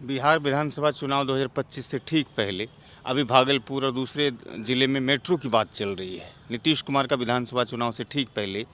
बिहार विधानसभा चुनाव 2025 से ठीक पहले अभी भागलपुर और दूसरे जिले में मेट्रो की बात चल रही है। नीतीश कुमार का विधानसभा चुनाव से ठीक पहले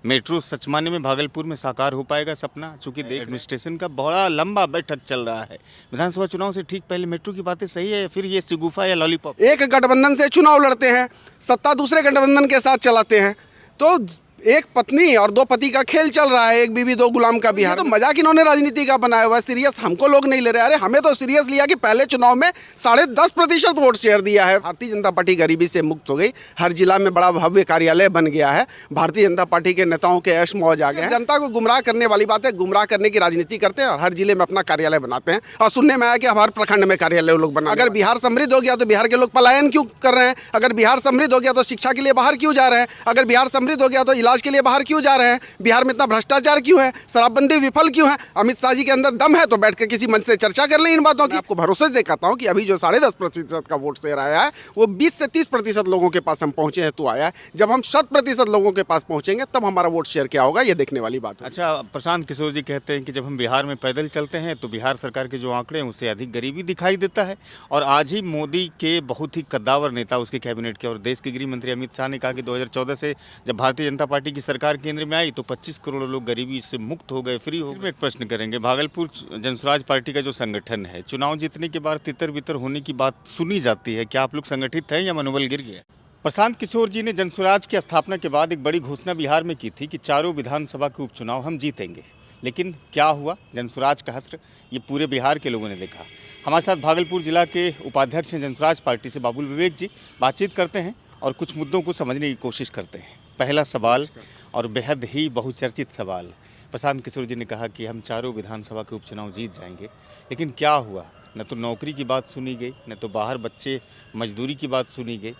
मेट्रो सच मायने में भागलपुर में साकार हो पाएगा सपना, चूंकि एडमिनिस्ट्रेशन का बड़ा लंबा बैठक चल रहा है। विधानसभा चुनाव से ठीक पहले मेट्रो की बातें सही है, फिर ये सिगुफा या लॉलीपॉप? एक गठबंधन से चुनाव लड़ते हैं, सत्ता दूसरे गठबंधन के साथ चलाते हैं, तो एक पत्नी और दो पति का खेल चल रहा है, एक बीवी दो गुलाम का बिहार। तो मजाक इन्होंने राजनीति का बनाया हुआ है, सीरियस हमको लोग नहीं ले रहे। अरे हमें तो सीरियस लिया कि पहले चुनाव में 10.5% वोट शेयर दिया है। भारतीय जनता पार्टी गरीबी से मुक्त हो गई, हर जिला में बड़ा भव्य कार्यालय बन गया है, भारतीय जनता पार्टी के नेताओं के ऐश मौज आ गए हैं। जनता को गुमराह करने वाली बात है, गुमराह करने की राजनीति करते हैं और हर जिले में अपना कार्यालय बनाते हैं। और सुनने में आया कि हमारे प्रखंड में कार्यालय लोग बना। अगर बिहार समृद्ध हो गया तो बिहार के लोग पलायन क्यों कर रहे हैं? अगर बिहार समृद्ध हो गया तो शिक्षा के लिए बाहर क्यों जा रहे हैं? अगर बिहार समृद्ध हो गया तो इलाज के लिए बाहर क्यों जा रहे हैं? बिहार में इतना भ्रष्टाचार क्यों है? शराबबंदी विफल क्यों है? अमित शाह जी के अंदर दम है तो बैठ के किसी मंच से चर्चा कर लें इन बातों की। आपको भरोसे से कहता हूं कि अभी जो 10.5% का वोट शेयर आया है वो 20 से 30% लोगों के पास हम पहुंचे हैं तो आया है। जब हम 100% लोगों के पास पहुंचेंगे तब हमारा वोट शेयर क्या होगा, ये देखने वाली बात है। अच्छा, प्रशांत किशोर जी कहते हैं कि जब हम बिहार में पैदल चलते हैं तो बिहार सरकार के जो आंकड़े हैं उससे अधिक गरीबी दिखाई देता है। और आज ही मोदी के बहुत ही कद्दावर नेता, उसके कैबिनेट के और देश के गृह मंत्री अमित शाह ने कहा कि 2014 से जब भारतीय जनता पार्टी की सरकार केंद्र में आई तो 25 करोड़ लोग गरीबी से मुक्त हो गए, फ्री हो गए। एक प्रश्न करेंगे, भागलपुर जनसुराज पार्टी का जो संगठन है, चुनाव जीतने के बाद तितर बितर होने की बात सुनी जाती है, क्या आप लोग संगठित हैं या मनोबल गिर गया? प्रशांत किशोर जी ने जनसुराज की स्थापना के बाद एक बड़ी घोषणा बिहार में की थी कि चारों विधानसभा के उपचुनाव हम जीतेंगे, लेकिन क्या हुआ? जनसुराज का हश्र ये पूरे बिहार के लोगों ने देखा। हमारे साथ भागलपुर जिला के उपाध्यक्ष हैं जनसुराज पार्टी से बाबुल विवेक जी, बातचीत करते हैं और कुछ मुद्दों को समझने की कोशिश करते हैं। पहला सवाल और बेहद ही बहुचर्चित सवाल, प्रशांत किशोर जी ने कहा कि हम चारों विधानसभा के उपचुनाव जीत जाएंगे, लेकिन क्या हुआ? न तो नौकरी की बात सुनी गई, न तो बाहर बच्चे मजदूरी की बात सुनी गई,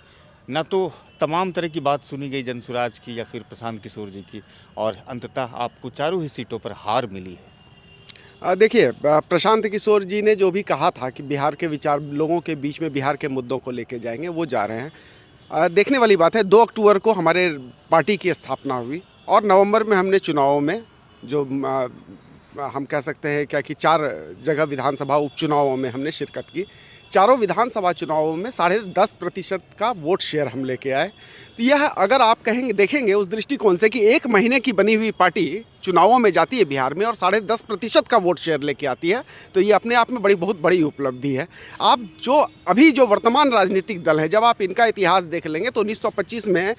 न तो तमाम तरह की बात सुनी गई जनसुराज की या फिर प्रशांत किशोर जी की, और अंततः आपको चारों ही सीटों पर हार मिली है। देखिए, प्रशांत किशोर जी ने जो भी कहा था कि बिहार के विचार लोगों के बीच में बिहार के मुद्दों को लेके जाएंगे, वो जा रहे हैं। देखने वाली बात है, 2 अक्टूबर को हमारे पार्टी की स्थापना हुई और नवंबर में हमने चुनावों में जो हम कह सकते हैं क्या कि 4 जगह विधानसभा उपचुनावों में हमने शिरकत की। चारों विधानसभा चुनावों में 10.5% का वोट शेयर हम लेके आए। तो यह अगर आप कहेंगे देखेंगे उस दृष्टिकोण से कि 1 महीने की बनी हुई पार्टी चुनावों में जाती है बिहार में और 10.5% का वोट शेयर लेके आती है, तो ये अपने आप में बहुत बड़ी उपलब्धि है। आप जो वर्तमान राजनीतिक दल है, जब आप इनका इतिहास देख लेंगे तो 1925 में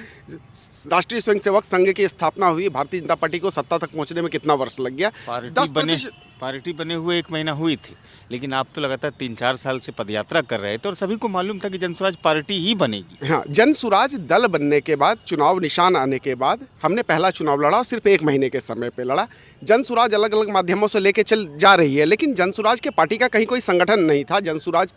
राष्ट्रीय स्वयंसेवक संघ की स्थापना हुई। भारतीय जनता पार्टी को सत्ता तक पहुंचने में कितना वर्ष लग गया? पार्टी बने हुए 1 महीना हुई थी, लेकिन आप तो लगातार 3-4 साल से पदयात्रा कर रहे थे और सभी को मालूम था कि जनसुराज पार्टी ही बनेगी। हाँ, जनसुराज दल बनने के बाद, चुनाव निशान आने के बाद हमने पहला चुनाव लड़ा और सिर्फ 1 महीने के समय पे लड़ा। जनसुराज अलग अलग माध्यमों से लेके चल जा रही है, लेकिन जनसुराज के पार्टी का कहीं कोई संगठन नहीं था, जनसुराज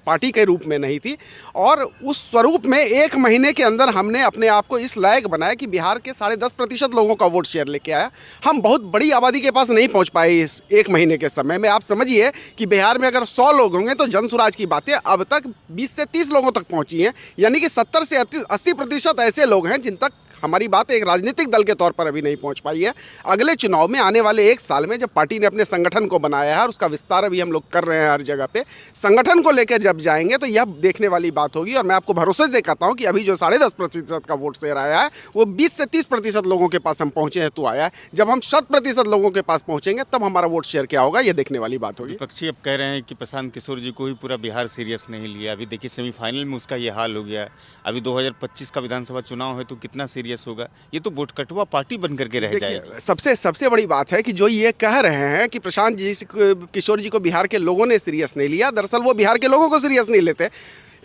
पार्टी के रूप में नहीं थी। और उस स्वरूप में 1 महीने के अंदर हमने अपने आप को इस लायक बनाया कि बिहार के 10.5% लोगों का वोट शेयर लेके आया। हम बहुत बड़ी आबादी के पास नहीं पहुंच पाए इस 1 महीने के समय में। आप समझिए कि बिहार में अगर 100 लोग होंगे तो जनसुराज की बातें अब तक 20 से 30 लोगों तक पहुंची हैं, यानी कि 70 से 80% ऐसे लोग हैं जिन तक हमारी बात एक राजनीतिक दल के तौर पर अभी नहीं पहुंच पाई है। अगले चुनाव में आने वाले 1 साल में जब पार्टी ने अपने संगठन को बनाया है और उसका विस्तार अभी हम लोग कर रहे हैं हर जगह पे, संगठन को लेकर जब जाएंगे तो यह देखने वाली बात होगी। और मैं आपको भरोसे से कहता हूं कि अभी जो 10.5% का वोट शेयर आया है वो 20 से 30% लोगों के पास हम पहुंचे हैं तो आया है। जब हम 100% लोगों के पास पहुंचेंगे तब हमारा वोट शेयर क्या होगा, ये देखने वाली बात होगी। विपक्षी अब कह रहे हैं कि प्रशांत किशोर जी को ही पूरा बिहार सीरियस नहीं लिया। अभी देखिए सेमीफाइनल में उसका ये हाल हो गया। अभी 2025 का विधानसभा चुनाव है तो कितना सीरियस होगा? ये तो वोट कटवा पार्टी बन करके रह जाएगी। सबसे बड़ी बात है कि जो ये कह रहे हैं कि प्रशांत जी किशोर जी को बिहार के लोगों ने सीरियस नहीं लिया, दरअसल वो बिहार के लोगों को सीरियस नहीं लेते।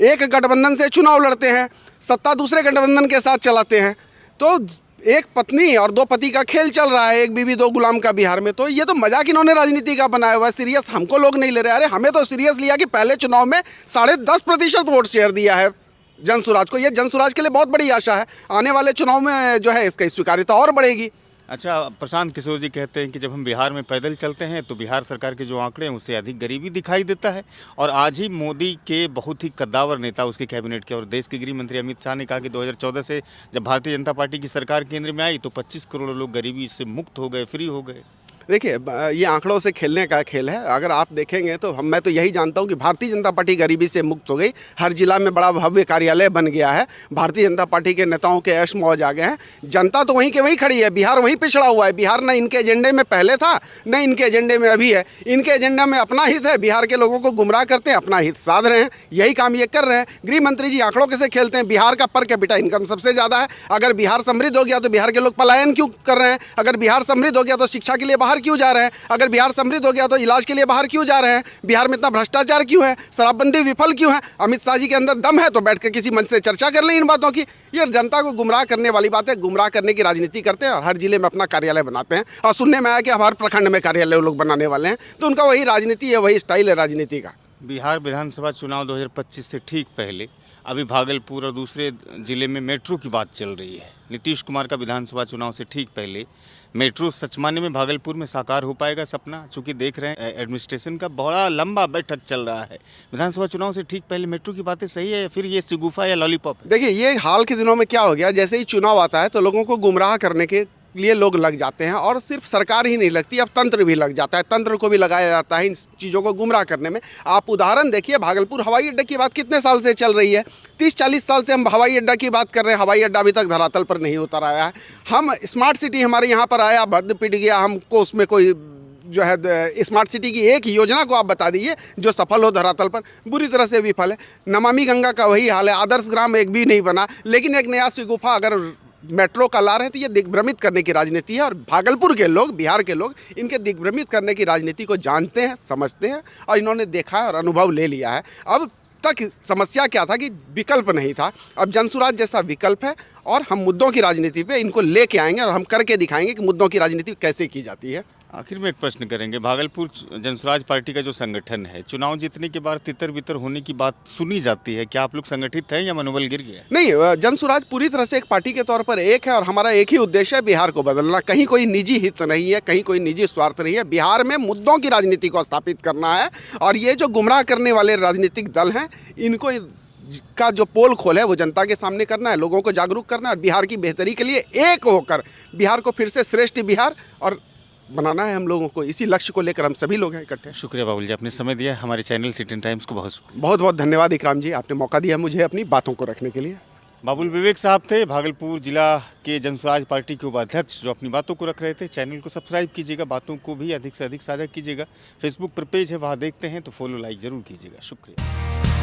एक गठबंधन से चुनाव लड़ते हैं, सत्ता दूसरे गठबंधन के साथ चलाते हैं, तो एक पत्नी और दो पति का खेल चल रहा है, एक बीवी दो गुलाम का बिहार में। तो ये तो मजाक इन्होंने राजनीति का बनाया हुआ है, सीरियस हमको लोग नहीं ले रहे। अरे हमें तो सीरियस लिया कि पहले चुनाव में 10.5% वोट शेयर दिया है जनसुराज को। ये जनसुराज के लिए बहुत बड़ी आशा है, आने वाले चुनाव में जो है इसकी स्वीकार्यता और बढ़ेगी। अच्छा, प्रशांत किशोर जी कहते हैं कि जब हम बिहार में पैदल चलते हैं तो बिहार सरकार के जो आंकड़े हैं उससे अधिक गरीबी दिखाई देता है। और आज ही मोदी के बहुत ही कद्दावर नेता, उसके कैबिनेट के और देश के गृह मंत्री अमित शाह ने कहा कि 2014 से जब भारतीय जनता पार्टी की सरकार केंद्र में आई तो 25 करोड़ लोग गरीबी से मुक्त हो गए, फ्री हो गए। देखिए ये आंकड़ों से खेलने का खेल है। अगर आप देखेंगे तो मैं तो यही जानता हूँ कि भारतीय जनता पार्टी गरीबी से मुक्त हो गई। हर जिला में बड़ा भव्य कार्यालय बन गया है। भारतीय जनता पार्टी के नेताओं के ऐश मौज आ गए हैं। जनता तो वहीं के वहीं खड़ी है। बिहार वहीं पिछड़ा हुआ है। बिहार न इनके एजेंडे में पहले था, न इनके एजेंडे में अभी है। इनके एजेंडा में अपना हित है, बिहार के लोगों को गुमराह करते हैं, अपना हित साध रहे हैं। यही काम ये कर रहे हैं। गृह मंत्री जी आंकड़ों के से खेलते हैं। बिहार का पर कैपिटा इनकम सबसे ज़्यादा है। अगर बिहार समृद्ध हो गया तो बिहार के लोग पलायन क्यों कर रहे हैं? अगर बिहार समृद्ध हो गया तो शिक्षा के लिए बाहर क्यों जा रहे हैं? अगर बिहार समृद्ध हो गया तो इलाज के लिए बाहर क्यों जा रहे हैं? बिहार में इतना भ्रष्टाचार क्यों है? शराबबंदी विफल क्यों है? अमित शाह जी के अंदर दम है तो बैठ कर किसी मंच से चर्चा कर लें इन बातों की। ये जनता को गुमराह करने वाली बात है। गुमराह करने की राजनीति करते हैं और हर जिले में अपना कार्यालय बनाते हैं। और सुनने में आया कि हर प्रखंड में कार्यालय लोग बनाने वाले हैं। तो उनका वही राजनीति है, वही स्टाइल है राजनीति का। बिहार विधानसभा चुनाव 2025 से ठीक पहले अभी भागलपुर और दूसरे जिले में मेट्रो की बात चल रही है। नीतीश कुमार का विधानसभा चुनाव से ठीक पहले मेट्रो सच मायने में भागलपुर में साकार हो पाएगा सपना? चूँकि देख रहे हैं एडमिनिस्ट्रेशन का बड़ा लंबा बैठक चल रहा है। विधानसभा चुनाव से ठीक पहले मेट्रो की बातें सही है या फिर ये सिगुफा या लॉलीपॉप है? देखिए ये हाल के दिनों में क्या हो गया, जैसे ही चुनाव आता है तो लोगों को गुमराह करने के लिए लोग लग जाते हैं। और सिर्फ सरकार ही नहीं लगती, अब तंत्र भी लग जाता है। तंत्र को भी लगाया जाता है इन चीज़ों को गुमराह करने में। आप उदाहरण देखिए, भागलपुर हवाई अड्डे की बात कितने साल से चल रही है? 30-40 साल से हम हवाई अड्डा की बात कर रहे हैं। हवाई अड्डा अभी तक धरातल पर नहीं उतर आया है। हम स्मार्ट सिटी हमारे यहाँ पर आया, भद्द पिट गया। हमको उसमें कोई जो है स्मार्ट सिटी की एक योजना को आप बता दीजिए जो सफल हो धरातल पर, बुरी तरह से विफल है। नमामि गंगा का वही हाल है। आदर्श ग्राम एक भी नहीं बना। लेकिन एक नया सिगुफा अगर मेट्रो का ला रहे हैं तो ये दिग्भ्रमित करने की राजनीति है। और भागलपुर के लोग, बिहार के लोग इनके दिग्भ्रमित करने की राजनीति को जानते हैं, समझते हैं और इन्होंने देखा है और अनुभव ले लिया है। अब तक समस्या क्या था कि विकल्प नहीं था। अब जनसुराज जैसा विकल्प है और हम मुद्दों की राजनीति पे इनको लेके आएंगे और हम करके दिखाएंगे कि मुद्दों की राजनीति कैसे की जाती है। आखिर में एक प्रश्न करेंगे, भागलपुर जनसुराज पार्टी का जो संगठन है, चुनाव जीतने के बाद तितर बितर होने की बात सुनी जाती है। क्या आप लोग संगठित हैं या मनोबल गिर गया? नहीं, जनसुराज पूरी तरह से एक पार्टी के तौर पर एक है और हमारा एक ही उद्देश्य है, बिहार को बदलना। कहीं कोई निजी हित नहीं है, कहीं कोई निजी स्वार्थ नहीं है। बिहार में मुद्दों की राजनीति को स्थापित करना है। और ये जो गुमराह करने वाले राजनीतिक दल हैं, इनको का जो पोल खोल है वो जनता के सामने करना है, लोगों को जागरूक करना है और बिहार की बेहतरी के लिए एक होकर बिहार को फिर से श्रेष्ठ बिहार और बनाना है हम लोगों को। इसी लक्ष्य को लेकर हम सभी लोग हैं इकट्ठे। शुक्रिया बाबुल जी, आपने समय दिया। हमारे चैनल सिटी टाइम्स को बहुत बहुत धन्यवाद इकराम जी, आपने मौका दिया मुझे अपनी बातों को रखने के लिए। बाबुल विवेक साहब थे, भागलपुर जिला के जनसुराज पार्टी के उपाध्यक्ष, जो अपनी बातों को रख रहे थे। चैनल को सब्सक्राइब कीजिएगा, बातों को भी अधिक से अधिक साझा कीजिएगा। फेसबुक पर पेज है, वहाँ देखते हैं तो फॉलो लाइक ज़रूर कीजिएगा। शुक्रिया।